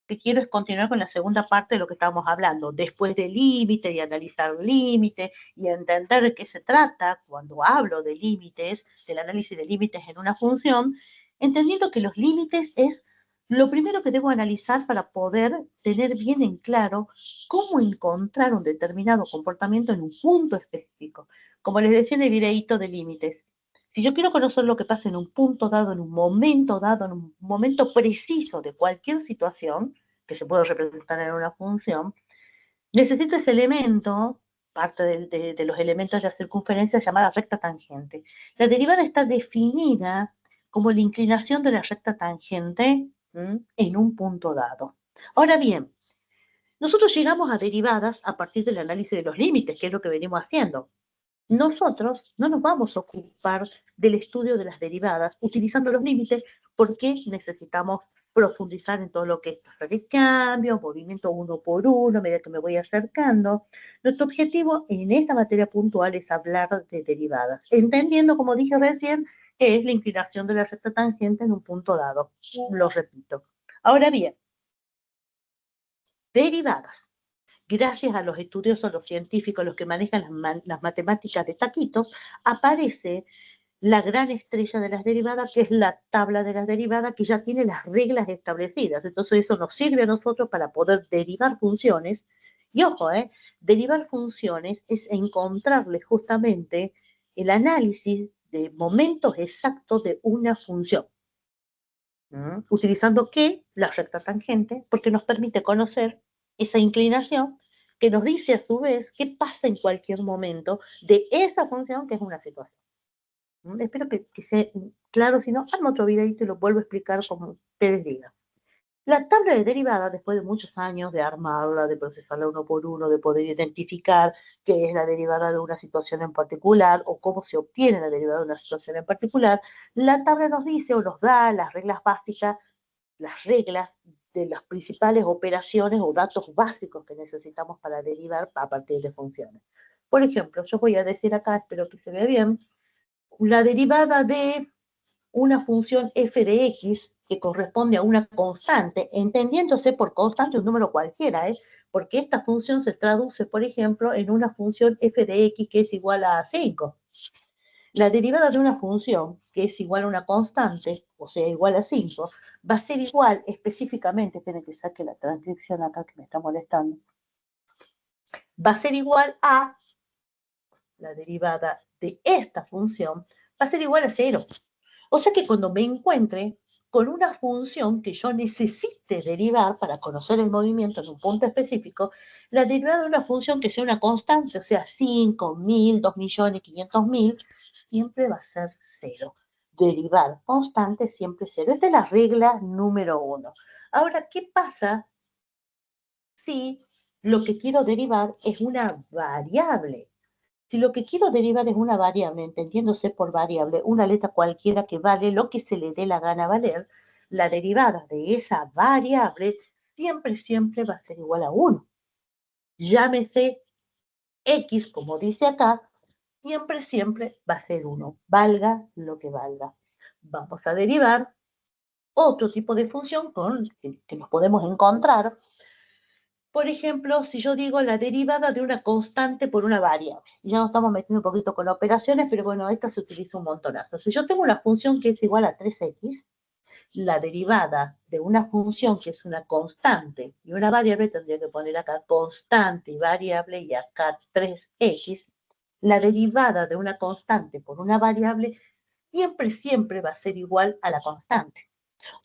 que quiero es continuar con la segunda parte de lo que estábamos hablando, después del límite y analizar límites y entender de qué se trata cuando hablo de límites, del análisis de límites en una función, entendiendo que los límites es lo primero que debo analizar para poder tener bien en claro cómo encontrar un determinado comportamiento en un punto específico. Como les decía en el videíto de límites, si yo quiero conocer lo que pasa en un punto dado, en un momento preciso de cualquier situación, que se puede representar en una función, necesito ese elemento, parte de los elementos de la circunferencia llamada recta tangente. La derivada está definida como la inclinación de la recta tangente en un punto dado. Ahora bien, nosotros llegamos a derivadas a partir del análisis de los límites, que es lo que venimos haciendo. Nosotros no nos vamos a ocupar del estudio de las derivadas utilizando los límites porque necesitamos profundizar en todo lo que es tasa de cambio, movimiento uno por uno, a medida que me voy acercando. Nuestro objetivo en esta materia puntual es hablar de derivadas, entendiendo, como dije recién, que es la inclinación de la recta tangente en un punto dado. Lo repito. Ahora bien, derivadas. Gracias a los estudiosos, los científicos, los que manejan las matemáticas de taquitos, aparece la gran estrella de las derivadas, que es la tabla de las derivadas, que ya tiene las reglas establecidas. Entonces eso nos sirve a nosotros para poder derivar funciones. Y ojo, derivar funciones es encontrarle justamente el análisis de momentos exactos de una función. Utilizando ¿qué? La recta tangente, porque nos permite conocer esa inclinación que nos dice a su vez qué pasa en cualquier momento de esa función que es una situación. Espero que sea claro, si no, armo otro videito y lo vuelvo a explicar como ustedes digan. La tabla de derivadas, después de muchos años de armarla, de procesarla uno por uno, de poder identificar qué es la derivada de una situación en particular o cómo se obtiene la derivada de una situación en particular, la tabla nos dice o nos da las reglas básicas, las reglas de las principales operaciones o datos básicos que necesitamos para derivar a partir de funciones. Por ejemplo, yo voy a decir acá, espero que se vea bien, la derivada de una función f de x que corresponde a una constante, entendiéndose por constante un número cualquiera, porque esta función se traduce, por ejemplo, en una función f de x que es igual a 5. La derivada de una función que es igual a una constante, o sea, igual a 5, va a ser igual específicamente, esperen que saque la transcripción acá que me está molestando, va a ser igual a la derivada de esta función, va a ser igual a 0. O sea que cuando me encuentre con una función que yo necesite derivar para conocer el movimiento en un punto específico, la derivada de una función que sea una constante, o sea, 5, 1000, 2.000.000, 500.000, siempre va a ser 0. Derivar constante siempre 0. Esta es la regla número 1. Ahora, ¿qué pasa si lo que quiero derivar es una variable? Si lo que quiero derivar es una variable, entendiéndose por variable una letra cualquiera que vale lo que se le dé la gana valer, la derivada de esa variable siempre va a ser igual a 1. Llámese x, como dice acá, siempre va a ser 1, valga lo que valga. Vamos a derivar otro tipo de función que nos podemos encontrar. Por ejemplo, si yo digo la derivada de una constante por una variable, ya nos estamos metiendo un poquito con operaciones, pero bueno, esta se utiliza un montonazo. Si yo tengo una función que es igual a 3x, la derivada de una función que es una constante y una variable, tendría que poner acá constante y variable y acá 3x, la derivada de una constante por una variable siempre va a ser igual a la constante.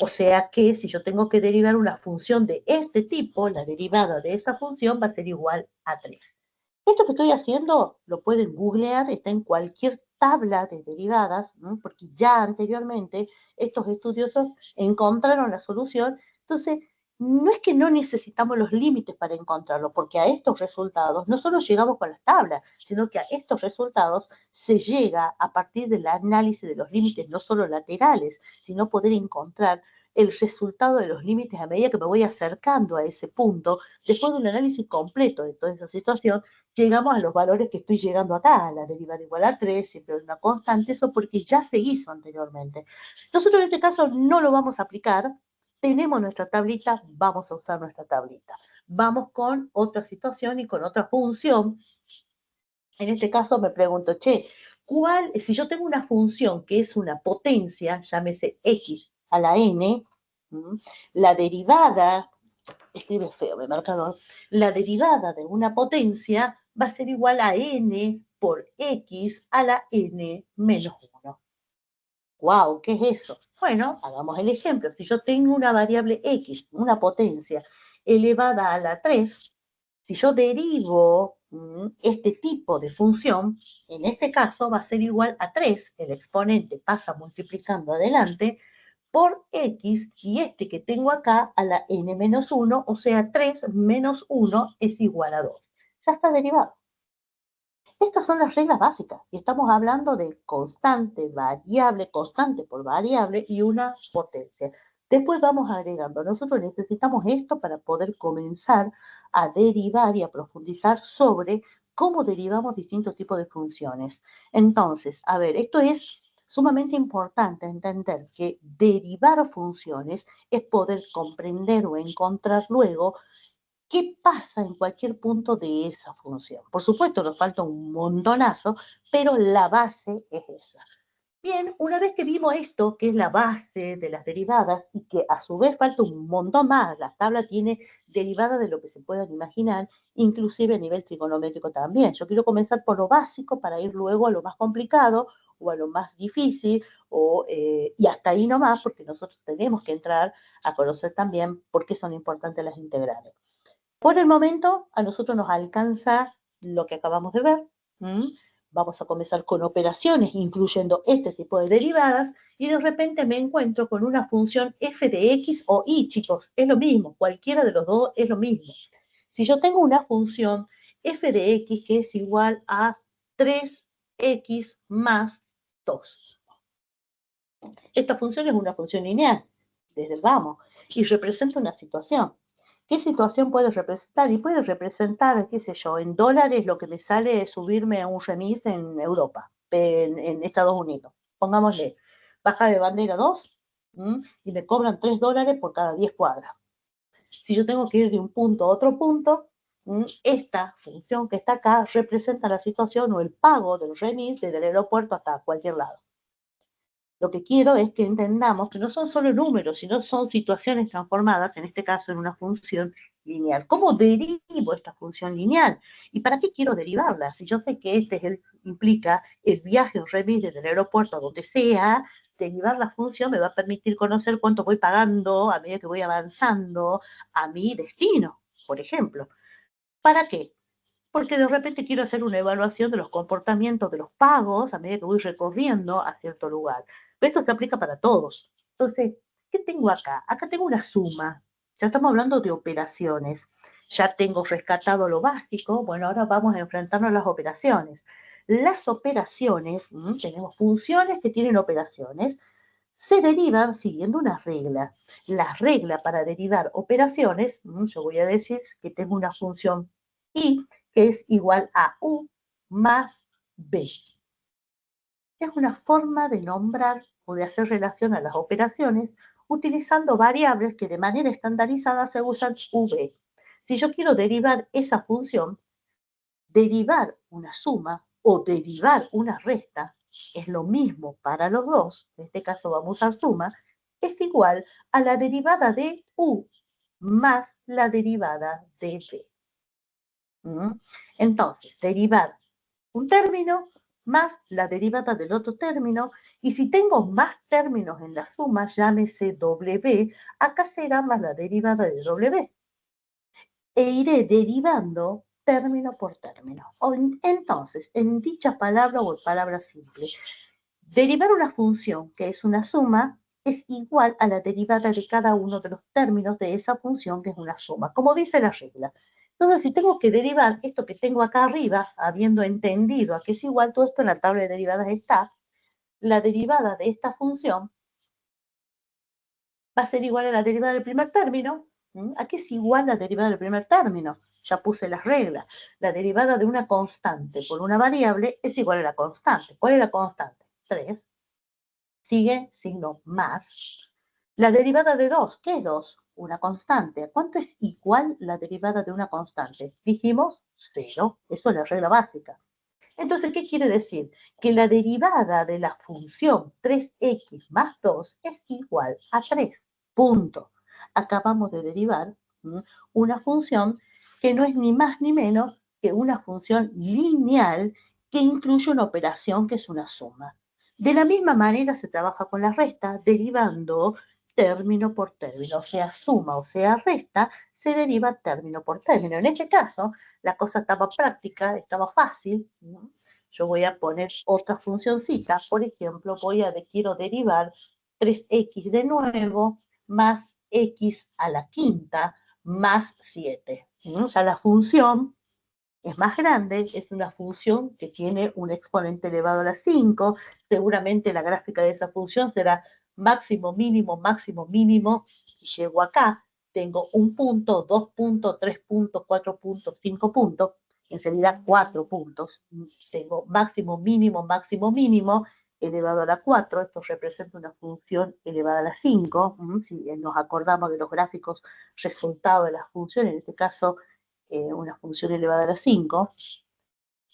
O sea que si yo tengo que derivar una función de este tipo, la derivada de esa función va a ser igual a 3. Esto que estoy haciendo lo pueden googlear, está en cualquier tabla de derivadas, ¿no? Porque ya anteriormente estos estudiosos encontraron la solución. Entonces, no es que no necesitamos los límites para encontrarlo, porque a estos resultados no solo llegamos con las tablas, sino que a estos resultados se llega a partir del análisis de los límites, no solo laterales, sino poder encontrar el resultado de los límites a medida que me voy acercando a ese punto. Después de un análisis completo de toda esa situación, llegamos a los valores que estoy llegando acá, la derivada igual a 3, siempre es una constante, eso porque ya se hizo anteriormente. Nosotros en este caso no lo vamos a aplicar, tenemos nuestra tablita, vamos a usar nuestra tablita. Vamos con otra situación y con otra función. En este caso me pregunto, che, si yo tengo una función que es una potencia, llámese x a la n, la derivada, escribe feo mi marcador, la derivada de una potencia va a ser igual a n por x a la n menos 1. ¡Wow! ¿Qué es eso? Bueno, hagamos el ejemplo. Si yo tengo una variable x, una potencia elevada a la 3, si yo derivo este tipo de función, en este caso va a ser igual a 3, el exponente pasa multiplicando adelante, por x, y este que tengo acá a la n menos 1, o sea, 3 menos 1 es igual a 2. Ya está derivado. Estas son las reglas básicas y estamos hablando de constante, variable, constante por variable y una potencia. Después vamos agregando. Nosotros necesitamos esto para poder comenzar a derivar y a profundizar sobre cómo derivamos distintos tipos de funciones. Entonces, a ver, esto es sumamente importante entender que derivar funciones es poder comprender o encontrar luego qué pasa en cualquier punto de esa función. Por supuesto, nos falta un montonazo, pero la base es esa. Bien, una vez que vimos esto, que es la base de las derivadas, y que a su vez falta un montón más, la tabla tiene derivadas de lo que se puedan imaginar, inclusive a nivel trigonométrico también. Yo quiero comenzar por lo básico para ir luego a lo más complicado o a lo más difícil, y hasta ahí nomás, porque nosotros tenemos que entrar a conocer también por qué son importantes las integrales. Por el momento, a nosotros nos alcanza lo que acabamos de ver. Vamos a comenzar con operaciones, incluyendo este tipo de derivadas, y de repente me encuentro con una función f de x o y, chicos, es lo mismo, cualquiera de los dos es lo mismo. Si yo tengo una función f de x que es igual a 3x más 2. Esta función es una función lineal, desde el vamos, y representa una situación. ¿Qué situación puede representar? Y puede representar, qué sé yo, en dólares lo que me sale es subirme a un remis en Europa, en Estados Unidos. Pongámosle, baja de bandera 2, y me cobran $3 por cada 10 cuadras. Si yo tengo que ir de un punto a otro punto, esta función que está acá representa la situación o el pago del remis desde el aeropuerto hasta cualquier lado. Lo que quiero es que entendamos que no son solo números, sino son situaciones transformadas, en este caso en una función lineal. ¿Cómo derivo esta función lineal? ¿Y para qué quiero derivarla? Si yo sé que implica el viaje o remis desde el aeropuerto a donde sea, derivar la función me va a permitir conocer cuánto voy pagando a medida que voy avanzando a mi destino, por ejemplo. ¿Para qué? Porque de repente quiero hacer una evaluación de los comportamientos de los pagos a medida que voy recorriendo a cierto lugar. Esto se aplica para todos. Entonces, ¿qué tengo acá? Acá tengo una suma. Ya estamos hablando de operaciones. Ya tengo rescatado lo básico. Bueno, ahora vamos a enfrentarnos a las operaciones. Las operaciones, tenemos funciones que tienen operaciones, se derivan siguiendo una regla. La regla para derivar operaciones, yo voy a decir que tengo una función y que es igual a u más b. Es una forma de nombrar o de hacer relación a las operaciones utilizando variables que de manera estandarizada se usan v. Si yo quiero derivar esa función, derivar una suma o derivar una resta es lo mismo para los dos, en este caso vamos a usar suma, es igual a la derivada de u más la derivada de b. Entonces, derivar un término más la derivada del otro término, y si tengo más términos en la suma, llámese w, acá será más la derivada de w. E iré derivando término por término. Entonces, en dicha palabra o en palabras simples, derivar una función que es una suma es igual a la derivada de cada uno de los términos de esa función que es una suma, como dice la regla. Entonces, si tengo que derivar esto que tengo acá arriba, habiendo entendido a que es igual, todo esto en la tabla de derivadas está, la derivada de esta función va a ser igual a la derivada del primer término. ¿A qué es igual la derivada del primer término? Ya puse las reglas. La derivada de una constante por una variable es igual a la constante. ¿Cuál es la constante? 3. Sigue signo más. La derivada de 2, ¿qué es 2? Una constante. ¿Cuánto es igual la derivada de una constante? Dijimos 0. Eso es la regla básica. Entonces, ¿qué quiere decir? Que la derivada de la función 3x más 2 es igual a 3. Punto. Acabamos de derivar una función que no es ni más ni menos que una función lineal que incluye una operación que es una suma. De la misma manera se trabaja con la resta, derivando término por término, o sea, suma o sea, resta, se deriva término por término. En este caso, la cosa estaba práctica, estaba fácil, ¿no? Yo voy a poner otra funcioncita, por ejemplo, quiero derivar 3x de nuevo más x a la quinta más 7. O sea, la función es más grande, es una función que tiene un exponente elevado a la 5, seguramente la gráfica de esa función será máximo, mínimo, y llego acá, tengo un punto, 2 puntos, 3 puntos, 4 puntos, 5 puntos, en realidad 4 puntos, tengo máximo, mínimo, elevado a la 4, esto representa una función elevada a la 5, si nos acordamos de los gráficos resultados de las funciones, en este caso una función elevada a la 5,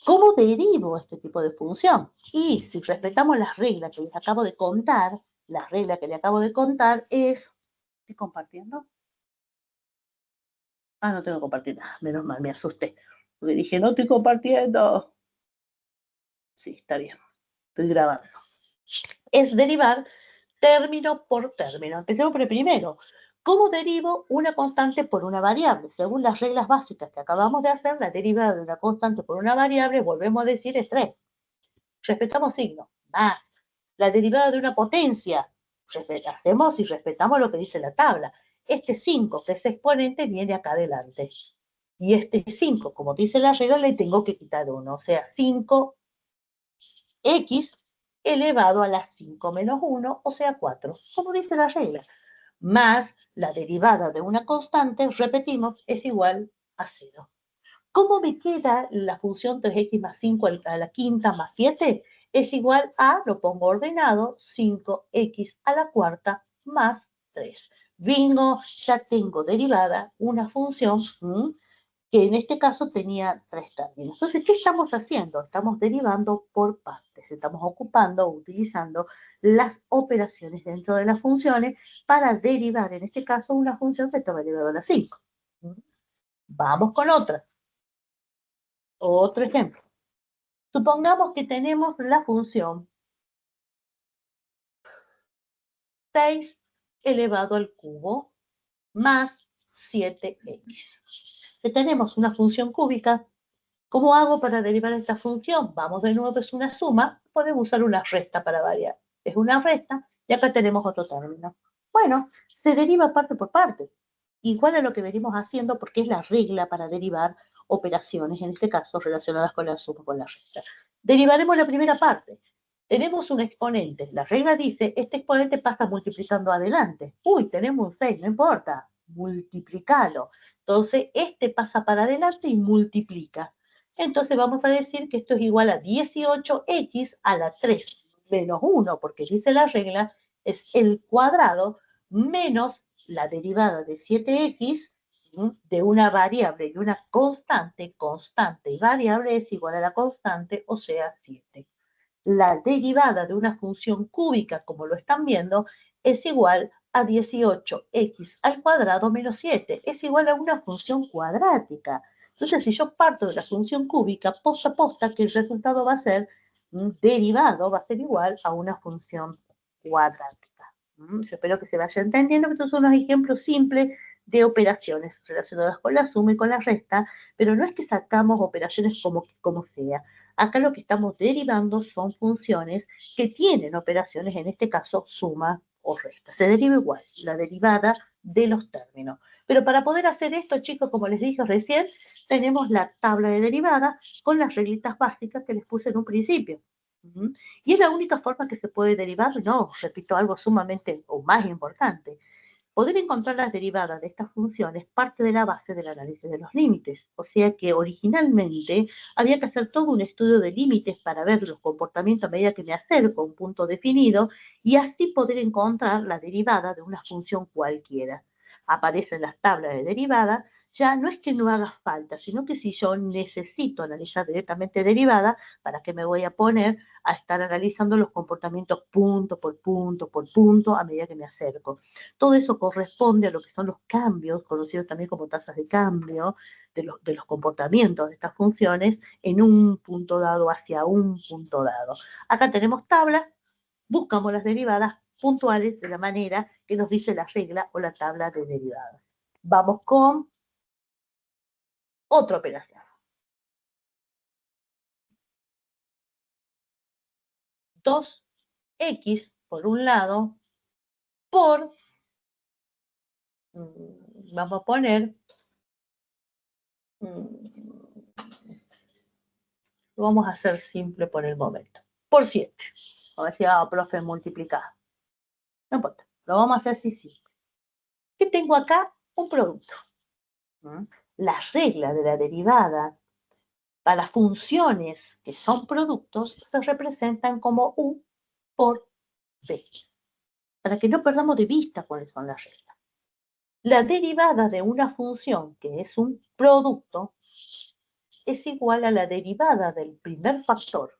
¿cómo derivo este tipo de función? Y si respetamos las reglas que les acabo de contar, la regla que les acabo de contar es... ¿Estoy compartiendo? Ah, no tengo que compartir nada, menos mal, me asusté. Porque dije, no estoy compartiendo. Sí, está bien, estoy grabando. Es derivar término por término. Empecemos por el primero. ¿Cómo derivo una constante por una variable? Según las reglas básicas que acabamos de hacer, la derivada de una constante por una variable, volvemos a decir, es 3. Respetamos signo. Más. La derivada de una potencia. Hacemos y respetamos lo que dice la tabla. Este 5, que es exponente, viene acá adelante. Y este 5, como dice la regla, le tengo que quitar 1. O sea, 5x elevado a las 5 menos 1, o sea 4, como dice la regla, más la derivada de una constante, repetimos, es igual a 0. ¿Cómo me queda la función 3x más 5 a la quinta más 7? Es igual a, lo pongo ordenado, 5x a la cuarta más 3. Bingo, ya tengo derivada una función que en este caso tenía 3 términos. Entonces, ¿qué estamos haciendo? Estamos derivando por partes, estamos ocupando o utilizando las operaciones dentro de las funciones para derivar, en este caso, una función que estaba elevada a la 5. Vamos con otra. Otro ejemplo. Supongamos que tenemos la función 6 elevado al cubo más 7x. Que tenemos una función cúbica. ¿Cómo hago para derivar esta función? Vamos de nuevo, es una suma, podemos usar una resta para variar. Es una resta y acá tenemos otro término. Bueno, se deriva parte por parte, igual a lo que venimos haciendo porque es la regla para derivar operaciones, en este caso relacionadas con la suma, con la resta. Derivaremos la primera parte. Tenemos un exponente. La regla dice, este exponente pasa multiplicando adelante. Uy, tenemos un 6, no importa, multiplicalo. Entonces, este pasa para adelante y multiplica. Entonces vamos a decir que esto es igual a 18x a la 3 menos 1, porque dice la regla, es el cuadrado menos la derivada de 7x de una variable y una constante, constante y variable es igual a la constante, o sea, 7. La derivada de una función cúbica, como lo están viendo, es igual a 18x al cuadrado menos 7. Es igual a una función cuadrática. Entonces, si yo parto de la función cúbica, posta a posta, que el resultado va a ser derivado, va a ser igual a una función cuadrática. Yo espero que se vaya entendiendo que estos son unos ejemplos simples de operaciones relacionadas con la suma y con la resta, pero no es que sacamos operaciones como sea. Acá lo que estamos derivando son funciones que tienen operaciones, en este caso suma o resta. Se deriva igual, la derivada de los términos. Pero para poder hacer esto, chicos, como les dije recién, tenemos la tabla de derivadas con las reglitas básicas que les puse en un principio. Y es la única forma que se puede derivar, no, repito, algo sumamente o más importante. poder encontrar las derivadas de estas funciones es parte de la base del análisis de los límites. O sea que originalmente había que hacer todo un estudio de límites para ver los comportamientos a medida que me acerco a un punto definido y así poder encontrar la derivada de una función cualquiera. Aparecen las tablas de derivada. Ya no es que no haga falta, sino que si yo necesito analizar directamente derivada, ¿para qué me voy a poner a estar analizando los comportamientos punto por punto por punto a medida que me acerco? Todo eso corresponde a lo que son los cambios, conocidos también como tasas de cambio, de los comportamientos de estas funciones en un punto dado hacia un punto dado. Acá tenemos tablas, buscamos las derivadas puntuales de la manera que nos dice la regla o la tabla de derivadas. Vamos con otra operación. 2x por un lado por, vamos a poner, lo vamos a hacer simple por el momento, por 7. Como decía, profe, multiplicar. No importa, lo vamos a hacer así simple. ¿Qué tengo acá? Un producto. La regla de la derivada para las funciones que son productos se representan como u por b. Para que no perdamos de vista cuáles son las reglas. La derivada de una función que es un producto es igual a la derivada del primer factor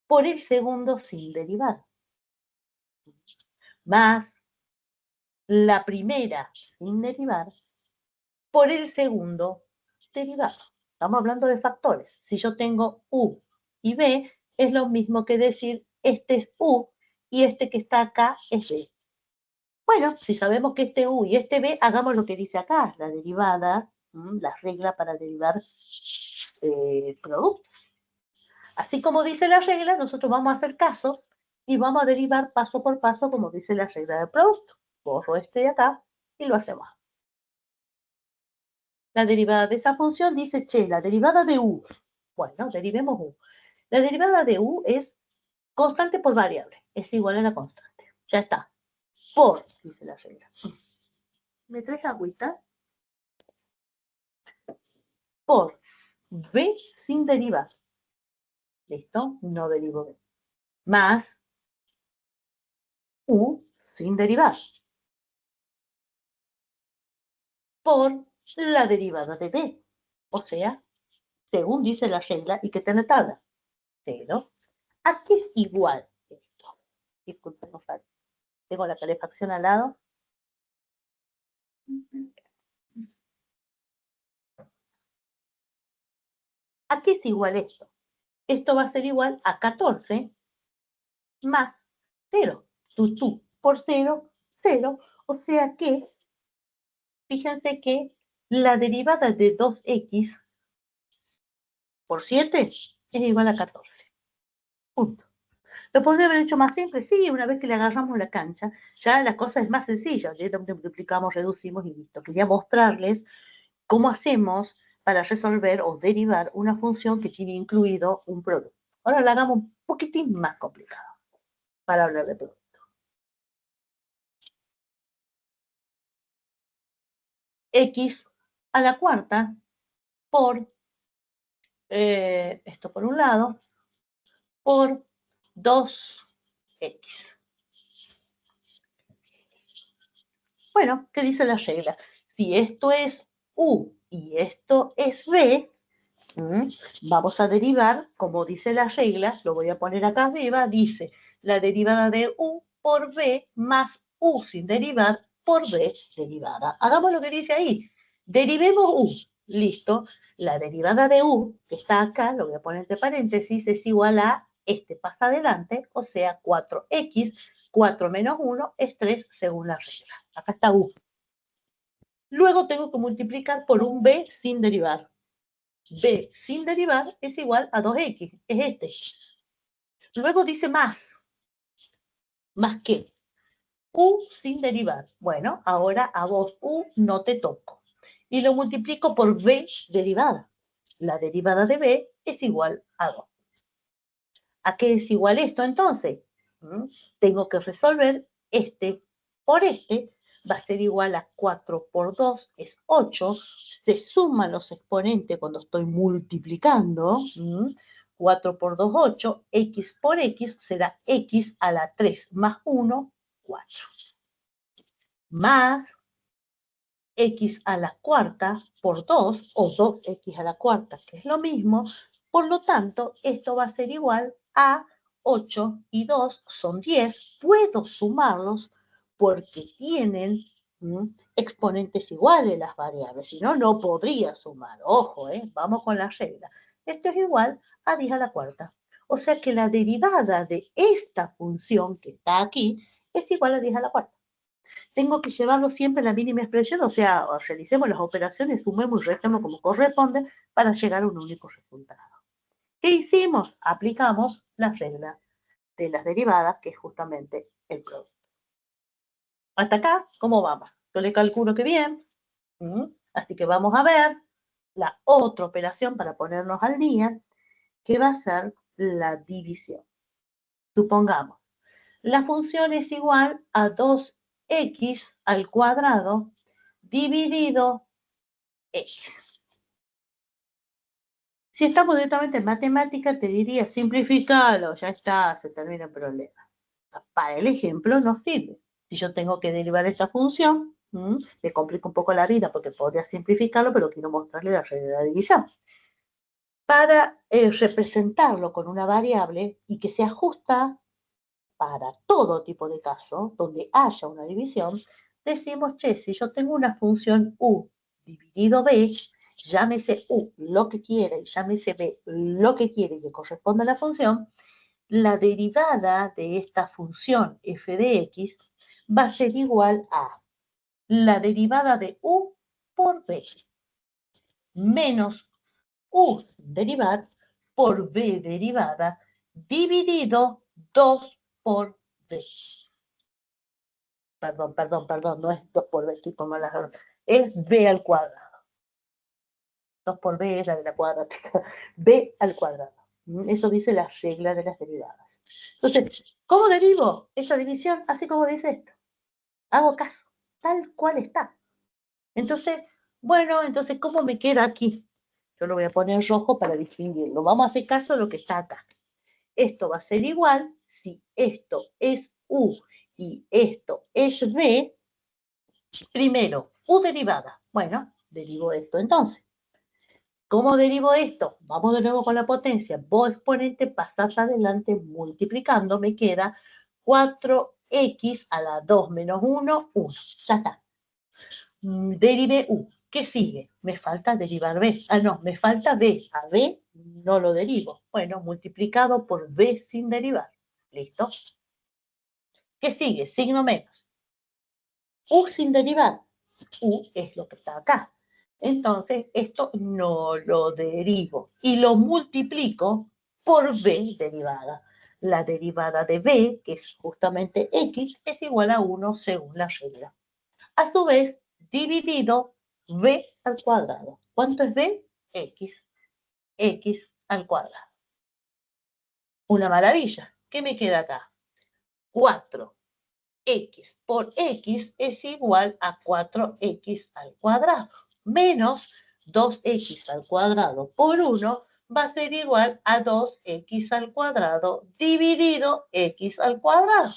por el segundo sin derivada, más la primera sin derivar por el segundo derivado. Estamos hablando de factores. Si yo tengo u y b, es lo mismo que decir este es u y este que está acá es b. Bueno, si sabemos que este u y este b, hagamos lo que dice acá, la derivada, la regla para derivar productos. Así como dice la regla, nosotros vamos a hacer caso y vamos a derivar paso por paso como dice la regla del producto. Borro este de acá y lo hacemos. La derivada de esa función dice, che, la derivada de u. Bueno, derivemos u. La derivada de u es constante por variable. Es igual a la constante. Ya está. Por, dice la regla. ¿Me traes agüita? Por b sin derivar. ¿Listo? No derivo b. Más u sin derivar. Por la derivada de b. O sea, según dice la regla y que está en la tabla. Pero, ¿a qué es igual esto? Disculpen, no falta. Tengo la calefacción al lado. ¿A qué es igual esto? Esto va a ser igual a 14 más 0. Tú por 0, 0. O sea que, fíjense que la derivada de 2x por 7 es igual a 14. Punto. ¿Lo podría haber hecho más simple? Sí, una vez que le agarramos la cancha, ya la cosa es más sencilla. Directamente multiplicamos, reducimos y listo. Quería mostrarles cómo hacemos para resolver o derivar una función que tiene incluido un producto. Ahora la hagamos un poquitín más complicado para hablar de producto. X a la cuarta por, esto por un lado, por 2x. Bueno, ¿qué dice la regla? Si esto es u y esto es b, vamos a derivar, como dice la regla, lo voy a poner acá arriba, dice la derivada de u por b más u sin derivar por b derivada. Hagamos lo que dice ahí. Derivemos u. Listo. La derivada de u, que está acá, lo voy a poner entre paréntesis, es igual a este pasa adelante, o sea, 4x, 4 menos 1 es 3 según la regla. Acá está u. Luego tengo que multiplicar por un b sin derivar. B sin derivar es igual a 2x, es este. Luego dice más. ¿Más qué? U sin derivar. Bueno, ahora a vos U no te toco. Y lo multiplico por B derivada. La derivada de B es igual a 2. ¿A qué es igual esto entonces? Tengo que resolver este por este, va a ser igual a 4 por 2, es 8. Se suman los exponentes cuando estoy multiplicando. 4 por 2, 8. X por X será X a la 3 más 1, 4. Más X a la cuarta por 2, o 2X a la cuarta, que es lo mismo. Por lo tanto, esto va a ser igual a 8 y 2 son 10. Puedo sumarlos porque tienen exponentes iguales las variables. Si no, no podría sumar. Ojo, vamos con la regla. Esto es igual a 10 a la cuarta. O sea que la derivada de esta función que está aquí es igual a 10 a la cuarta. Tengo que llevarlo siempre a la mínima expresión, o sea, realicemos las operaciones, sumemos y restemos como corresponde para llegar a un único resultado. ¿Qué hicimos? Aplicamos la regla de las derivadas, que es justamente el producto. Hasta acá, ¿cómo vamos? Yo le calculo que bien. Así que vamos a ver la otra operación para ponernos al día, que va a ser la división. Supongamos, la función es igual a 2x al cuadrado dividido x. Si estamos directamente en matemática, te diría simplificalo, ya está, se termina el problema. Para el ejemplo no sirve. Si yo tengo que derivar esa función, me complica un poco la vida porque podría simplificarlo, pero quiero mostrarle la regla de la división. Para representarlo con una variable y que sea justa para todo tipo de caso donde haya una división, decimos, che, si yo tengo una función u dividido b, llámese u lo que quiere, llámese b lo que quiere y que corresponda a la función, la derivada de esta función f de x va a ser igual a la derivada de u por b menos u derivar por b derivada dividido 2 por b. Perdón, no es 2 por b, estoy con malas horas. Es b al cuadrado. 2 por b es la de la cuadrática. B al cuadrado. Eso dice la regla de las derivadas. Entonces, ¿cómo derivo esa división? Así como dice esto. Hago caso, tal cual está. Entonces, bueno, entonces, ¿cómo me queda aquí? Yo lo voy a poner rojo para distinguirlo. Vamos a hacer caso a lo que está acá. Esto va a ser igual si esto es u y esto es b. Primero, u derivada. Bueno, derivo esto entonces. ¿Cómo derivo esto? Vamos de nuevo con la potencia. Vos exponente pasás adelante multiplicando. Me queda 4x a la 2 menos 1, 1. Ya está. Derivé u. ¿Qué sigue? Me falta derivar b. Ah, no, me falta b. A b no lo derivo. Bueno, multiplicado por b sin derivar. ¿Listo? ¿Qué sigue? Signo menos. U sin derivar. U es lo que está acá. Entonces, esto no lo derivo y lo multiplico por b derivada. La derivada de b, que es justamente x, es igual a 1 según la regla. A su vez, dividido b al cuadrado. ¿Cuánto es b? X. X al cuadrado. Una maravilla. ¿Qué me queda acá? 4x por x es igual a 4x al cuadrado, menos 2x al cuadrado por 1 va a ser igual a 2x al cuadrado dividido x al cuadrado.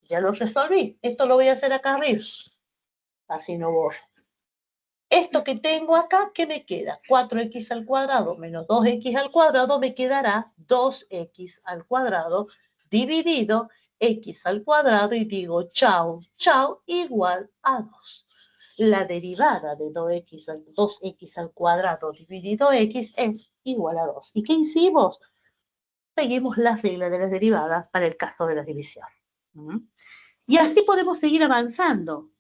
Ya lo resolví. Esto lo voy a hacer acá arriba. Así no borro. Esto que tengo acá, ¿qué me queda? 4x al cuadrado menos 2x al cuadrado me quedará 2x al cuadrado dividido x al cuadrado y digo chau, chau, igual a 2. La derivada de 2x al cuadrado dividido x es igual a 2. ¿Y qué hicimos? Seguimos la regla de las derivadas para el caso de la división. Y así podemos seguir avanzando,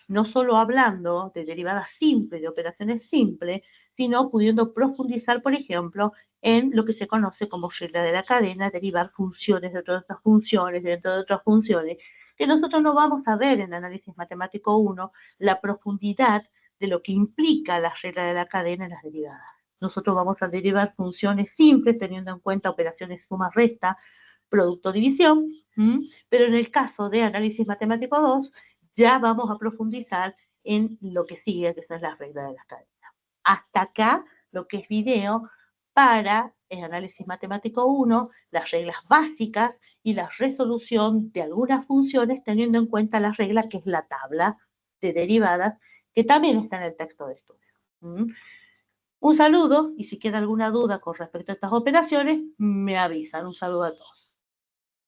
no solo hablando de derivadas simples, de operaciones simples, sino pudiendo profundizar, por ejemplo, en lo que se conoce como regla de la cadena, derivar funciones dentro de otras funciones, dentro de otras funciones, que nosotros no vamos a ver en análisis matemático 1 la profundidad de lo que implica la regla de la cadena en las derivadas. Nosotros vamos a derivar funciones simples teniendo en cuenta operaciones suma-resta, producto división, pero en el caso de análisis matemático 2, ya vamos a profundizar en lo que sigue, que son las reglas de las cadenas. Hasta acá lo que es video para el análisis matemático 1, las reglas básicas y la resolución de algunas funciones teniendo en cuenta la regla que es la tabla de derivadas, que también está en el texto de estudio. Un saludo, y si queda alguna duda con respecto a estas operaciones, me avisan. Un saludo a todos.